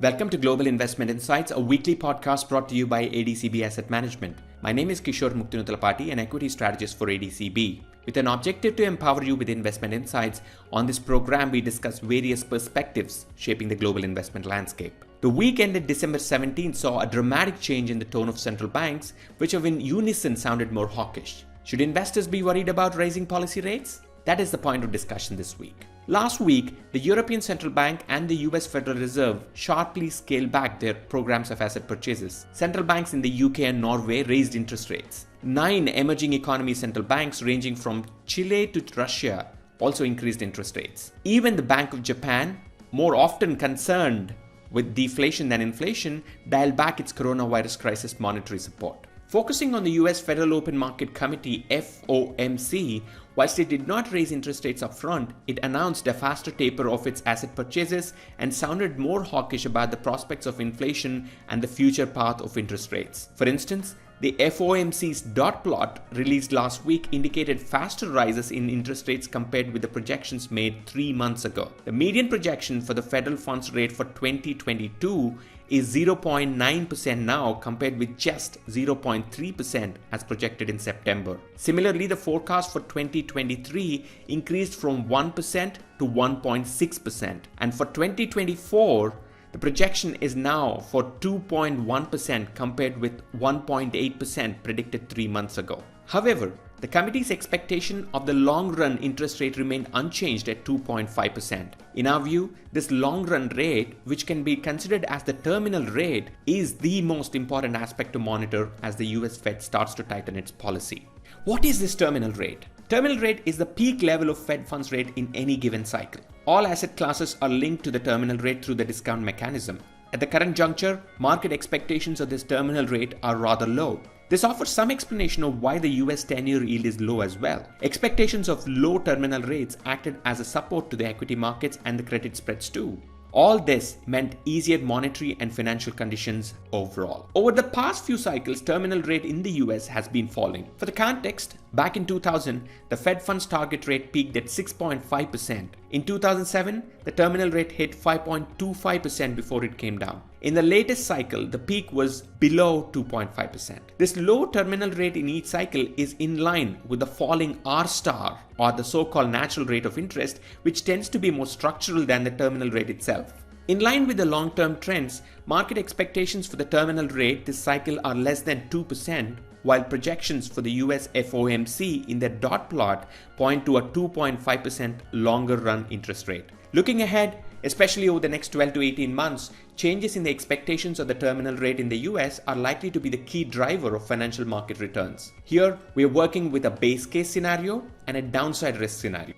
Welcome to Global Investment Insights, a weekly podcast brought to you by ADCB Asset Management. My name is Kishore Muktinutalapati, an equity strategist for ADCB. With an objective to empower you with investment insights, on this program we discuss various perspectives shaping the global investment landscape. The week ended December 17 saw a dramatic change in the tone of central banks, which have in unison sounded more hawkish. Should investors be worried about raising policy rates? That is the point of discussion this week. Last week, the European Central Bank and the US Federal Reserve sharply scaled back their programs of asset purchases. Central banks in the UK and Norway raised interest rates. 9 emerging economy central banks ranging from Chile to Russia also increased interest rates. Even the Bank of Japan, more often concerned with deflation than inflation, dialed back its coronavirus crisis monetary support. Focusing on the US Federal Open Market Committee FOMC, whilst it did not raise interest rates up front, it announced a faster taper of its asset purchases and sounded more hawkish about the prospects of inflation and the future path of interest rates. For instance, the FOMC's dot plot released last week indicated faster rises in interest rates compared with the projections made 3 months ago. The median projection for the federal funds rate for 2022 is 0.9% now compared with just 0.3% as projected in September. Similarly, the forecast for 2023 increased from 1% to 1.6%. And for 2024, the projection is now for 2.1% compared with 1.8% predicted 3 months ago. However, the committee's expectation of the long-run interest rate remained unchanged at 2.5%. In our view, this long-run rate, which can be considered as the terminal rate, is the most important aspect to monitor as the US Fed starts to tighten its policy. What is this terminal rate? Terminal rate is the peak level of Fed funds rate in any given cycle. All asset classes are linked to the terminal rate through the discount mechanism. At the current juncture, market expectations of this terminal rate are rather low. This offers some explanation of why the US 10-year yield is low as well. Expectations of low terminal rates acted as a support to the equity markets and the credit spreads too. All this meant easier monetary and financial conditions overall. Over the past few cycles, terminal rate in the US has been falling. For the context, back in 2000, the Fed funds target rate peaked at 6.5%. In 2007, the terminal rate hit 5.25% before it came down. In the latest cycle, the peak was below 2.5%. This low terminal rate in each cycle is in line with the falling R star, or the so-called natural rate of interest, which tends to be more structural than the terminal rate itself. In line with the long-term trends, market expectations for the terminal rate this cycle are less than 2%, while projections for the US FOMC in their dot plot point to a 2.5% longer run interest rate. Looking ahead, especially over the next 12 to 18 months, changes in the expectations of the terminal rate in the US are likely to be the key driver of financial market returns. Here, we are working with a base case scenario and a downside risk scenario.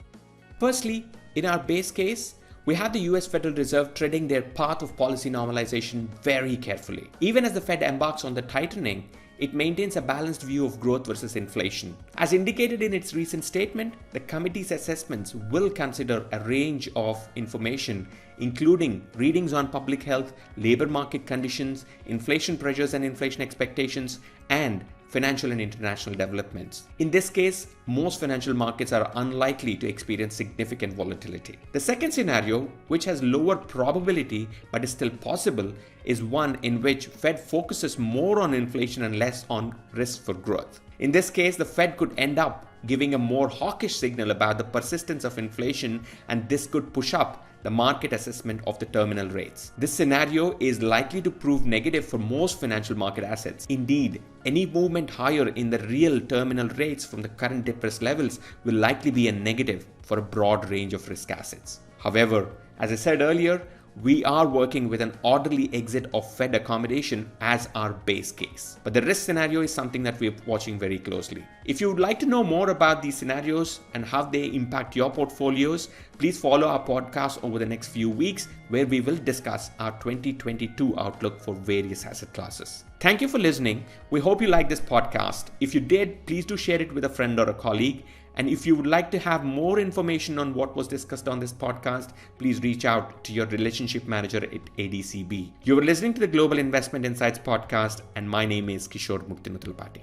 Firstly, in our base case, we have the US Federal Reserve treading their path of policy normalization very carefully. Even as the Fed embarks on the tightening, it maintains a balanced view of growth versus inflation. As indicated in its recent statement, the committee's assessments will consider a range of information, including readings on public health, labor market conditions, inflation pressures and inflation expectations, and financial and international developments. In this case, most financial markets are unlikely to experience significant volatility. The second scenario, which has lower probability but is still possible, is one in which Fed focuses more on inflation and less on risk for growth. In this case, the Fed could end up giving a more hawkish signal about the persistence of inflation, and this could push up the market assessment of the terminal rates. This scenario is likely to prove negative for most financial market assets. Indeed, any movement higher in the real terminal rates from the current depressed levels will likely be a negative for a broad range of risk assets. However, as I said earlier, we are working with an orderly exit of Fed accommodation as our base case. But the risk scenario is something that we're watching very closely. If you would like to know more about these scenarios and how they impact your portfolios, please follow our podcast over the next few weeks, where we will discuss our 2022 outlook for various asset classes. Thank you for listening. We hope you liked this podcast. If you did, please do share it with a friend or a colleague. And if you would like to have more information on what was discussed on this podcast, please reach out to your relationship manager at ADCB. You are listening to the Global Investment Insights podcast, and my name is Kishore Muktinutalapati.